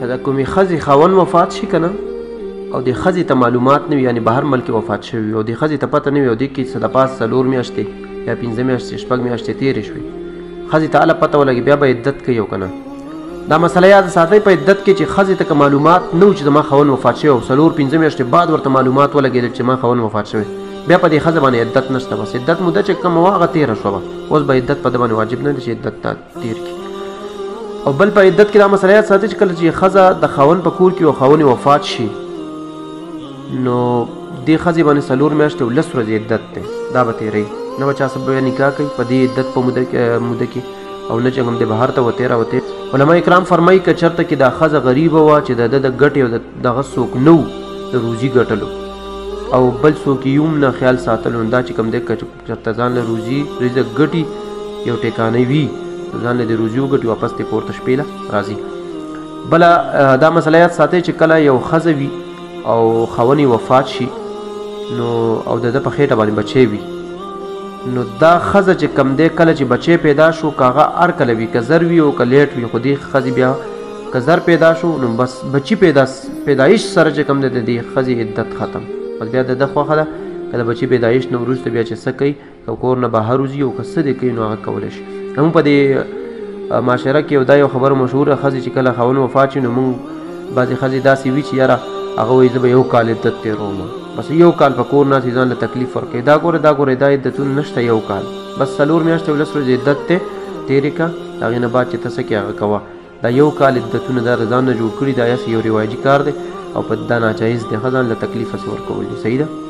که د کومې ښځې خاوند وفات شي که نه او د ښځې ته معلومات نه وي یعنې بهر ملک کې وفات شوي او د ښځې ته پته نه وي او دې کې څه د پاس 4 میاشتې یا 5 میاشتې 6 میاشتې تېرې شوې ښځې ته هله پته ولګي بیا به عدت کوي او که نه دا مسله یاد ساتئ په عدت کې چې ښځې ته که معلومات نه و چې زما خاوند وفات شوی او 4-5 میاشتې بعد ورته معلومات ولګېدل چې ما خاوند وفات شوی بیا په دې ښځه باندې عدت نشته بس عدت موده چې کومه وه هغه تېره شوه به اوس به عدت په ده باندې واجب نه دی چې عدت ته تېر کړي او بل په عدت کې دا مسله یاد ساتئ چې کله چې ښځه د خاوند په کور کې او خاوند وفات شي نو دې ښځې باندې 4 میاشتې او 10 ورځې عدت دی دا به تېروي نه به چا څه بیا نکاح کوي په دې عدت په موده کې او نه چې کوم دی بهر ته وتې راوتې علما کرام فرمایي که چېرته کې دا ښځه غریبه وه چې د ده د ګټې او دغه څوک نه و د روزي ګټلو او بل څوک یې هم نه خیال ساتلو دا چې کوم دی که چېرته ځان له روزي رزق ګټي یو ټیکانی وي ځان له د روزي وګټي واپس دې کور ته شپې له راځي بله دا مسله یاد ساتئ چې کله یو ښځه وي او خاوند وفات شي نو او د ده په خېټه باندې بچی وي نو دا ښځه چې کم دی کله چې بچی پیدا شو که هغه هر کله وي که زر وي او که لیټ وي خو دې ښځې بیا که زر پیدا شو نو بس بچي پیدایش سره چې کم دی د دې ښځې عدت ختم بس بیا د ده خوښه ده که د بچي پیدایش نه وروسته بیا چې څه کوي که کور نه بهر وځي او که څه دې کوي نو هغه کولی شي همون په دې معاشره کې دا یو خبره مشهوره ښځې چې کله خاوند وفات شي نو مونږ بعضې ښځې داسې وي چې یاره هغه وایي زه به 1 کال عدت تېروم بس 1 کال په کور ناستې ځان له تکلیف ورکوي دا ګوره دا عدتونه نشته 1 کال بس 4 میاشتې او 10 ورځې عدت دی تېرې کړه د هغې نه بعد چې ته څه کې هغه کوه دا 1 کال عدتونه دا د ځان نه جوړ کړي دا یو رواجي کار دی او په دا ناجایز دی ښه ځان له تکلیف هسې ورکول دي صحیح ده